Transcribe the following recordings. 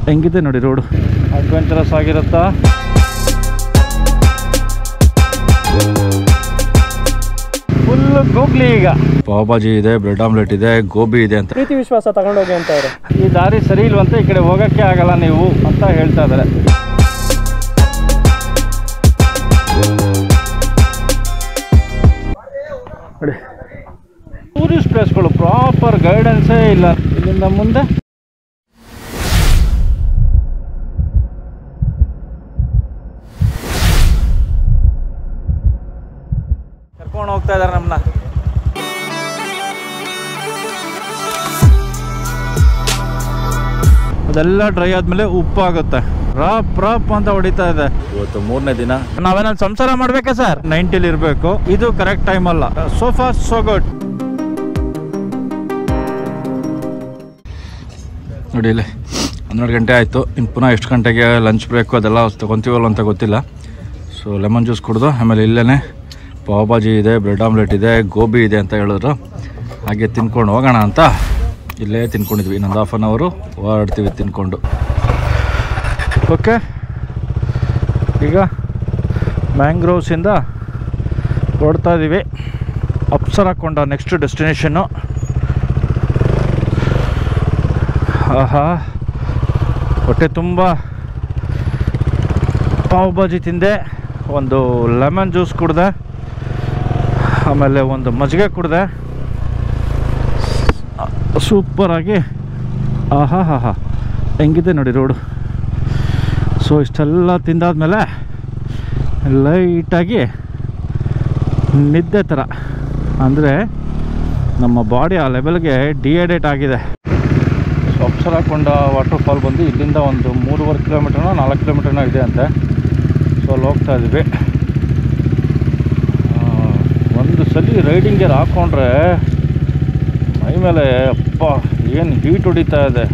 ಹೆಂಗಿದೆ ನೋಡಿ road, adventurous ಆಗಿರುತ್ತಾ. Full googly. ಈಗ ಪಾವ್ ಭಾಜಿ ಇದೆ, ಬ್ರೆಡ್ ಆಮ್ಲೆಟ್ ಇದೆ, ಗೋಬಿ ಇದೆ ಅಂತ ಪ್ರೀತಿ ವಿಶ್ವಾಸ ತಗೊಂಡೋಗಿ ಅಂತ ಅವರು. ಈ ದಾರಿ ಸರಿ ಇಲ್ವಂತ ಈ ಕಡೆ ಹೋಗಕ್ಕೆ ಆಗಲ್ಲ ನೀವು ಅಂತ ಹೇಳ್ತಾ ಇದ್ದಾರೆ. ನೋಡಿ ಟೂರಿಸ್ಟ್ ಪ್ಲೇಸ್ಗಳು ಪ್ರಾಪರ್ ಗೈಡೆನ್ಸೇ ಇಲ್ಲ. ಇಲ್ಲಿಂದ ಮುಂದೆ ಕರ್ಕೊಂಡು ಹೋಗ್ತಾ ಇದ್ದಾರೆ ನಮ್ಮನ್ನ. ಅದೆಲ್ಲ ಡ್ರೈ ಆದ್ಮೇಲೆ ಉಪ್ಪಾಗುತ್ತೆ, ರಾಪ್ ರಾಪ್ ಅಂತ ಹೊಡಿತಾ ಇದೆ. ಇವತ್ತು 3ನೇ ದಿನ. ನಾವೇನಾದ್ರು ಸಂಸಾರ ಮಾಡ್ಬೇಕಾ ಸರ್? 90ಲಿ ಇರಬೇಕು. ಇದು ಕರೆಕ್ಟ್ ಟೈಮ್ ಅಲ್ಲ. So for so good. ನೋಡಿ ಇಲ್ಲಿ 12 ಗಂಟೆ ಆಯಿತು. ಇನ್ನು ಪುನಃ ಎಷ್ಟು ಗಂಟೆಗೆ ಲಂಚ್ ಬ್ರೇಕು ಅದೆಲ್ಲ ತೊಗೊತೀವಲ್ಲ ಅಂತ ಗೊತ್ತಿಲ್ಲ. ಸೊ ಲೆಮನ್ ಜ್ಯೂಸ್ ಕುಡಿದು ಆಮೇಲೆ ಇಲ್ಲೇ ಪಾವ್ ಭಾಜಿ ಇದೆ, ಬ್ರೆಡ್ ಆಮ್ಲೆಟ್ ಇದೆ, ಗೋಬಿ ಇದೆ ಅಂತ ಹೇಳಿದ್ರು. ಹಾಗೆ ತಿನ್ಕೊಂಡು ಹೋಗೋಣ ಅಂತ ಇಲ್ಲೇ ತಿನ್ಕೊಂಡಿದ್ವಿ. ಇನ್ನೊಂದು ಹಾಫ್ ಆನ್ ಅವರು ಹೊರಡ್ತೀವಿ ತಿನ್ಕೊಂಡು. ಓಕೆ, ಈಗ ಮ್ಯಾಂಗ್ರೋವ್ಸಿಂದ ಹೊರಡ್ತಾ ಇದ್ದೀವಿ ಅಪ್ಸರಾಕೊಂಡ ನೆಕ್ಸ್ಟ್ ಡೆಸ್ಟಿನೇಷನ್ನು. ಆಹಾ, ಹೊಟ್ಟೆ ತುಂಬ ಪಾವ್ ಭಾಜಿ ತಿಂದೆ, ಒಂದು ಲೆಮನ್ ಜ್ಯೂಸ್ ಕುಡಿದೆ, ಆಮೇಲೆ ಒಂದು ಮಜ್ಜಿಗೆ ಕುಡಿದೆ. ಸೂಪರಾಗಿ ಆಹಾ ಹಾ ಹಾ ಹೆಂಗಿದೆ ನೋಡಿ ರೋಡು. ಸೊ ಇಷ್ಟೆಲ್ಲ ತಿಂದಾದ್ಮೇಲೆ ಲೈಟಾಗಿ ನಿದ್ದೆ ಥರ, ಅಂದರೆ ನಮ್ಮ ಬಾಡಿ ಆ ಲೆವೆಲ್ಗೆ ಡಿಹೈಡ್ರೇಟ್ ಆಗಿದೆ. ಸೊ ಅಪ್ಸರಾಕೊಂಡ ವಾಟರ್ ಫಾಲ್ ಬಂದು ಇಲ್ಲಿಂದ ಒಂದು 3.5 ಕಿಲೋಮೀಟರ್ನೋ 4 ಕಿಲೋಮೀಟರ್ನೋ ಇದೆ ಅಂತೆ. ಸೊ ಅಲ್ಲಿ ಹೋಗ್ತಾ ಇದ್ವಿ. ಒಂದು ಸಲ ರೈಡಿಂಗ್ ಗೇರ್ ಹಾಕ್ಕೊಂಡ್ರೆ ಮೈ ಮೇಲೆ ಅಪ್ಪ ಏನು ಹೀಟ್ ಹೊಡಿತಾ ಇದೆ.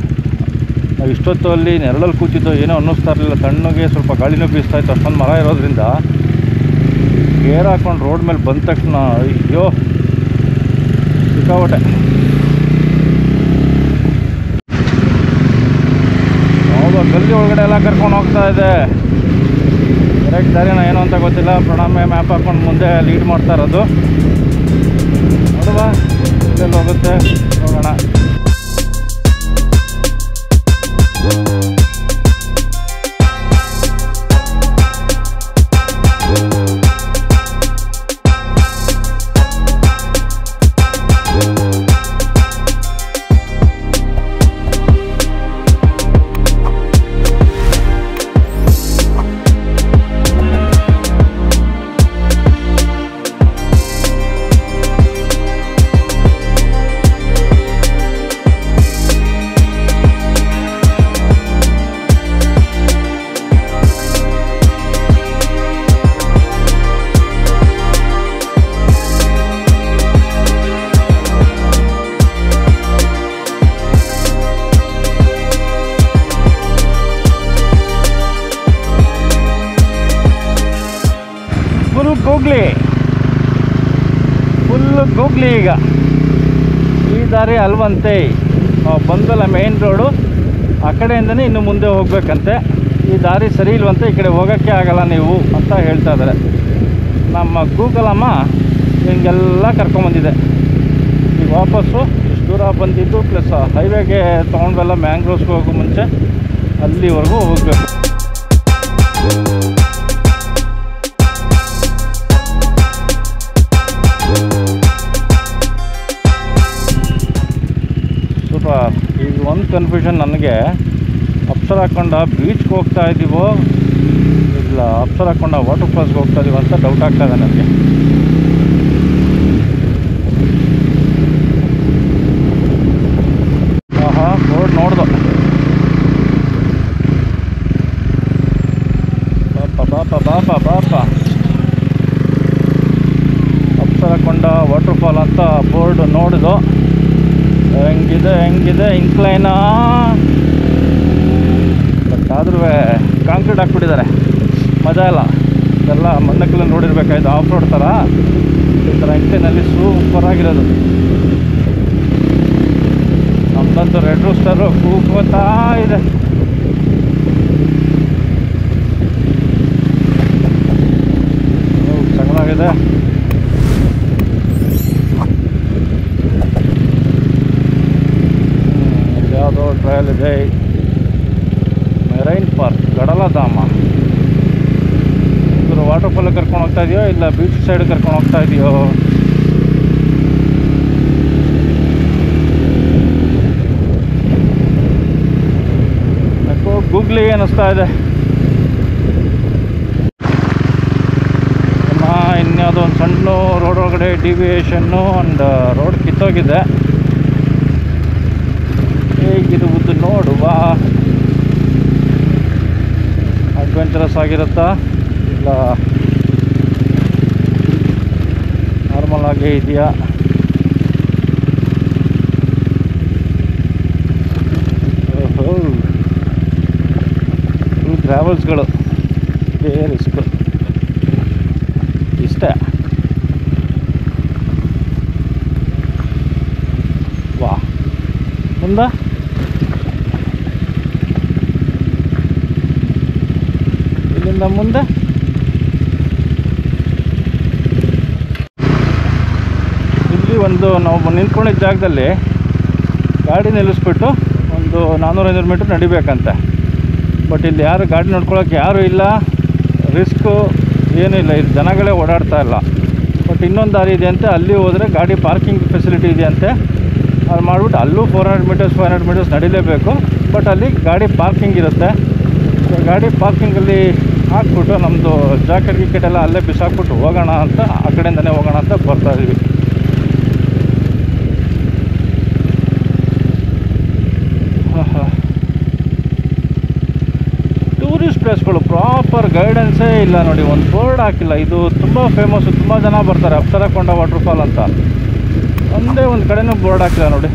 ನಾವು ಇಷ್ಟೊತ್ತು ಅಲ್ಲಿ ನೆರಳಲ್ಲಿ ಕೂತಿದ್ದೋ ಏನೋ ಅನ್ನಿಸ್ತಾ ಇರಲಿಲ್ಲ. ತಣ್ಣಗೆ ಸ್ವಲ್ಪ ಗಾಳಿನೂ ಬೀಸ್ತಾ ಇತ್ತು, ಅಷ್ಟೊಂದು ಮರ ಇರೋದ್ರಿಂದ. ಗೇರ್ ಹಾಕ್ಕೊಂಡು ರೋಡ್ ಮೇಲೆ ಬಂದ ತಕ್ಷಣ ಅಯ್ಯೋ ಸಿಕ್ಕಾಬಟ್ಟೆ. ಹೌದು, ಗಲ್ಲಿ ಒಳಗಡೆ ಎಲ್ಲ ಕರ್ಕೊಂಡು ಹೋಗ್ತಾ ಇದೆ. ಕರೆಕ್ಟ್ ದಾರಿನ ಏನೋ ಅಂತ ಗೊತ್ತಿಲ್ಲ. ಪ್ರಣಾಮೆ ಮ್ಯಾಪ್ ಹಾಕ್ಕೊಂಡು ಮುಂದೆ ಲೀಡ್ ಮಾಡ್ತಾ ಇರೋದು. ನೋಡುವ ಎಲ್ಲೆಲ್ಲಿ ಹೋಗುತ್ತೆ, ಹೋಗೋಣ. Full googly. ಈಗ ಈ ದಾರಿ ಅಲ್ವಂತೆ. ನಾವು ಬಂದಲ್ಲ ಮೇನ್ ರೋಡು, ಆ ಕಡೆಯಿಂದನೇ ಇನ್ನು ಮುಂದೆ ಹೋಗ್ಬೇಕಂತೆ. ಈ ದಾರಿ ಸರಿ ಇಲ್ವಂತೆ, ಈ ಕಡೆ ಹೋಗೋಕ್ಕೆ ಆಗಲ್ಲ ನೀವು ಅಂತ ಹೇಳ್ತಾ ಇದ್ದಾರೆ. ನಮ್ಮ ಗೂಗಲಮ್ಮ ಹಿಂಗೆಲ್ಲ ಕರ್ಕೊಂಬಂದಿದೆ. ಈಗ ವಾಪಸ್ಸು ಇಷ್ಟು ದೂರ ಬಂದಿದ್ದು ಪ್ಲಸ್ ಹೈವೇಗೆ ತೊಗೊಂಡ್ವೆಲ್ಲ ಮ್ಯಾಂಗ್ರೋವ್ಸ್ಗೆ ಹೋಗೋ ಮುಂಚೆ ಅಲ್ಲಿವರೆಗೂ ಹೋಗಬೇಕು. ಈಗ ಒಂದು ಕನ್ಫ್ಯೂಷನ್ ನನಗೆ, ಅಪ್ಸರಾಕೊಂಡ ಬೀಚ್ಗೆ ಹೋಗ್ತಾ ಇದ್ದೀವೋ ಇಲ್ಲ ಅಪ್ಸರಾಕೊಂಡ ವಾಟರ್ ಫಾಲ್ಸ್ಗೆ ಹೋಗ್ತಾ ಇದ್ದೀವೋ ಅಂತ ಡೌಟ್ ಆಗ್ತಾ ಇದೆ ನನಗೆ. ಆಹಾ, ರೋಡ್ ನೋಡ್ದು. ಬಾಪ ಬಾಪ ಬಾಪ ಬಾಪ, ಅಪ್ಸರಾಕೊಂಡ ವಾಟರ್ ಫಾಲ್ ಅಂತ ಬೋರ್ಡ್ ನೋಡಿದು. ಹೆಂಗಿದೆ ಇನ್ಕ್ಲೈನಾ, ಬಟ್ ಆದ್ರೂ ಕಾಂಕ್ರೀಟ್ ಹಾಕ್ಬಿಟ್ಟಿದ್ದಾರೆ. ಮಜಾ ಇಲ್ಲ. ಇದೆಲ್ಲ ಮಣ್ಣಕ್ಕಲ್ಲಿ ನೋಡಿರ್ಬೇಕಾಯ್ತು, ಆಫ್ ರೋಡ್ ಥರ. ಈ ಥರ ಇಂಕ್ಲೈನಲ್ಲಿ ಸೂಪರಾಗಿರೋದು. ನಮ್ಮದಂತೂ ರೆಡ್ ರೂಸ್ಟರು ಕೂಗ್ತಾ ಇದೆ. ಮರೈನ್ ಪಾರ್ಕ್ ಗಡಲಧಾಮ. ಇವರು ವಾಟರ್ ಫಾಲ್ ಕರ್ಕೊಂಡು ಹೋಗ್ತಾ ಇದೆಯೋ ಇಲ್ಲ ಬೀಚ್ ಸೈಡ್ ಕರ್ಕೊಂಡು ಹೋಗ್ತಾ ಇದೆಯೋ? ಯಾಕೋ ಗೂಗ್ಲಿಗೆ ಅನ್ನಿಸ್ತಾ ಇದೆ. ಇನ್ಯಾವುದೋ ಒಂದು ಸಣ್ಣ ರೋಡ್ ಒಳಗಡೆ ಡಿವಿಯೇಷನ್ನು ಆ್ಯಂಡ್ ರೋಡ್ ಕಿತ್ತೋಗಿದೆ. ಹೇಗಿರುವುದು ನೋಡುವ. ಅಡ್ವೆಂಚರಸ್ ಆಗಿರುತ್ತಾ ಇಲ್ಲ ನಾರ್ಮಲ್ ಆಗೇ ಇದೆಯಾ? ಓಹೋ, ಟ್ರಾವೆಲ್ಸ್ಗಳು ರಿಸ್ಕ್ ಇಷ್ಟೇ. ವಾ, ಮುಂದೆ ಇಲ್ಲಿಂದ ಮುಂದೆ ಇಲ್ಲಿ ಒಂದು ನಾವು ನಿಂತ್ಕೊಂಡಿದ್ದ ಜಾಗದಲ್ಲಿ ಗಾಡಿ ನಿಲ್ಲಿಸ್ಬಿಟ್ಟು ಒಂದು 400-500 ಮೀಟ್ರ್ ನಡಿಬೇಕಂತೆ. ಬಟ್ ಇಲ್ಲಿ ಯಾರು ಗಾಡಿ ನೋಡ್ಕೊಳ್ಳೋಕೆ ಯಾರೂ ಇಲ್ಲ, ರಿಸ್ಕು ಏನೂ ಇಲ್ಲ, ಇಲ್ಲಿ ಜನಗಳೇ ಓಡಾಡ್ತಾ ಇಲ್ಲ. ಬಟ್ ಇನ್ನೊಂದು ದಾರಿ ಇದೆ ಅಂತೆ, ಅಲ್ಲಿ ಹೋದರೆ ಗಾಡಿ ಪಾರ್ಕಿಂಗ್ ಫೆಸಿಲಿಟಿ ಇದೆ ಅಂತೆ. ಅದು ಮಾಡಿಬಿಟ್ಟು ಅಲ್ಲೂ 400 ಮೀಟರ್ಸ್ 500 ಮೀಟರ್ಸ್ ನಡಿಲೇಬೇಕು. ಬಟ್ ಅಲ್ಲಿ ಗಾಡಿ ಪಾರ್ಕಿಂಗ್ ಇರುತ್ತೆ. ಗಾಡಿ ಪಾರ್ಕಿಂಗಲ್ಲಿ ಹಾಕ್ಬಿಟ್ಟು ನಮ್ಮದು ಜಾಕೆಟ್ ಎಲ್ಲ ಅಲ್ಲೇ ಬಿಸಾಕ್ಬಿಟ್ಟು ಹೋಗೋಣ ಅಂತ, ಆ ಕಡೆಯಿಂದನೇ ಹೋಗೋಣ ಅಂತ ಬರ್ತಾಯಿದ್ವಿ. ಟೂರಿಸ್ಟ್ ಪ್ಲೇಸ್ಗಳು ಪ್ರಾಪರ್ ಗೈಡೆನ್ಸೇ ಇಲ್ಲ ನೋಡಿ, ಒಂದು ಬೋರ್ಡ್ ಹಾಕಿಲ್ಲ. ಇದು ತುಂಬ ಫೇಮಸ್ಸು, ತುಂಬ ಜನ ಬರ್ತಾರೆ ಅಪ್ಸರಕೊಂಡ ವಾಟರ್ಫಾಲ್ ಅಂತ. ಒಂದೇ ಒಂದು ಕಡೆನೂ ಬೋರ್ಡ್ ಹಾಕಿಲ್ಲ ನೋಡಿ.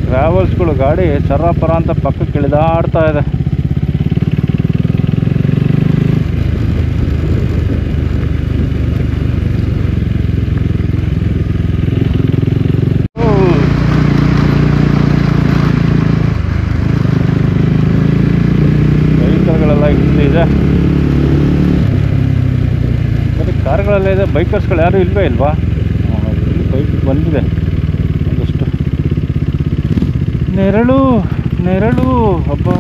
ಟ್ರಾವೆಲ್ಸ್ಗಳು ಗಾಡಿ ಚರ್ರಾಪರ ಅಂತ ಪಕ್ಕಕ್ಕೆ ಇಳಿದಾಡ್ತಾ ಇದೆ. ವೆಹಿಕಲ್ಗಳೆಲ್ಲ ಇಲ್ಲಿದೆ, ಬರೀ ಕಾರ್ಗಳಲ್ಲೇ ಇದೆ. ಬೈಕರ್ಸ್ಗಳು ಯಾರೂ ಇಲ್ವೇ ಇಲ್ವಾ? ಬೈಕ್ ಬಂದಿದೆ ಒಂದಷ್ಟು. ನೆರಳು ನೆರಳು ಹಬ್ಬ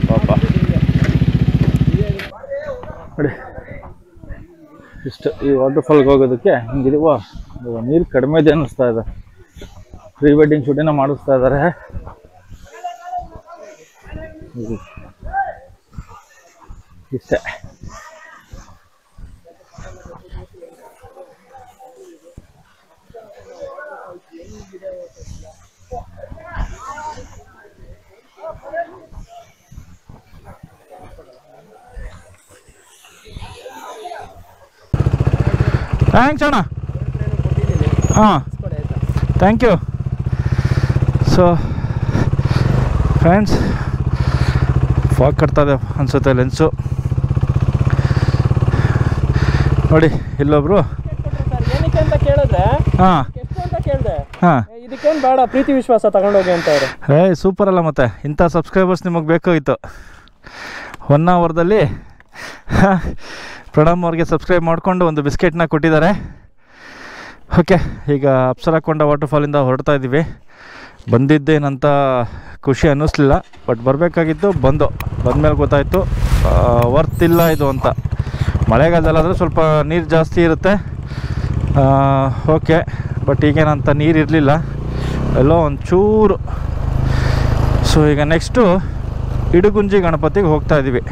ಪಾಪ ನೋಡಿ. ಇಷ್ಟು ಈ ವಾಟರ್ಫಾಲ್ಗೆ ಹೋಗೋದಕ್ಕೆ ಹಿಂಗಿರುವ ನೀರು ಕಡಿಮೆ ಇದೆ ಅನ್ನಿಸ್ತಾ ಇದೆ. ಪ್ರೀ ವೆಡ್ಡಿಂಗ್ ಶೂಟಿನ ಮಾಡಿಸ್ತಾ ಇದ್ದಾರೆ. ಇಷ್ಟೇ. ಥ್ಯಾಂಕ್ಸ್ ಅಣ್ಣ. ಹಾಂ, thank you. So friends, fog ಕಟ್ತದೆ ಅನಿಸುತ್ತೆ ಲೆನ್ಸು ನೋಡಿ. ಇಲ್ಲೊಬ್ರು ಏನಕ್ಕೆ ಅಂತ ಕೇಳಿದ್ರೆ ಹಾಂ ಎಷ್ಟು ಅಂತ ಕೇಳಿದೆ. ಹಾಂ, ಇದಕ್ಕೇನು ಬೇಡ, ಪ್ರೀತಿ ವಿಶ್ವಾಸ ತಗೊಂಡೋಗಿ ಅಂತ ಅವರು. ಸೂಪರ್ ಅಲ್ಲ ಮತ್ತೆ. ಇಂಥ ಸಬ್ಸ್ಕ್ರೈಬರ್ಸ್ ನಿಮಗೆ ಬೇಕಾಗಿತ್ತು. 1 ಅವರ್ದಲ್ಲಿ ಪ್ರಣಮ್ ಅವ್ರಿಗೆ ಸಬ್ಸ್ಕ್ರೈಬ್ ಮಾಡಿಕೊಂಡು ಒಂದು ಬಿಸ್ಕೆಟ್ನ ಕೊಟ್ಟಿದ್ದಾರೆ. ಓಕೆ, ಈಗ ಅಪ್ಸರಕೊಂಡ ವಾಟರ್ಫಾಲಿಂದ ಹೊರಡ್ತಾ ಇದ್ದೀವಿ. ಬಂದಿದ್ದೇನಂತ ಖುಷಿ ಅನ್ನಿಸ್ಲಿಲ್ಲ, ಬಟ್ ಬರಬೇಕಾಗಿತ್ತು. ಬಂದಮೇಲೆ ಗೊತ್ತಾಯಿತು ವರ್ತ್ ಇಲ್ಲ ಇದು ಅಂತ. ಮಳೆಗಾಲದಲ್ಲಾದರೆ ಸ್ವಲ್ಪ ನೀರು ಜಾಸ್ತಿ ಇರುತ್ತೆ. ಓಕೆ, ಬಟ್ ಈಗೇನಂತ ನೀರು ಇರಲಿಲ್ಲ, ಎಲ್ಲೋ ಒಂಚೂರು. ಸೊ ಈಗ ನೆಕ್ಸ್ಟು ಇಡಗುಂಜಿ ಗಣಪತಿಗೆ ಹೋಗ್ತಾ ಇದ್ದೀವಿ.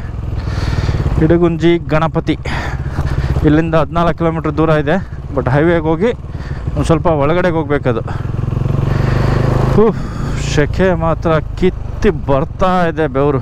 ಇಡಗುಂಜಿ ಗಣಪತಿ ಇಲ್ಲಿಂದ 14 ಕಿಲೋಮೀಟ್ರ್ ದೂರ ಇದೆ. ಬಟ್ ಹೈವೇಗೆ ಹೋಗಿ ಒಂದು ಸ್ವಲ್ಪ ಒಳಗಡೆಗೆ ಹೋಗ್ಬೇಕದು. ಶೆಕೆ ಮಾತ್ರ ಕಿತ್ತಿ ಬರ್ತಾ ಇದೆ ಬೆವರು.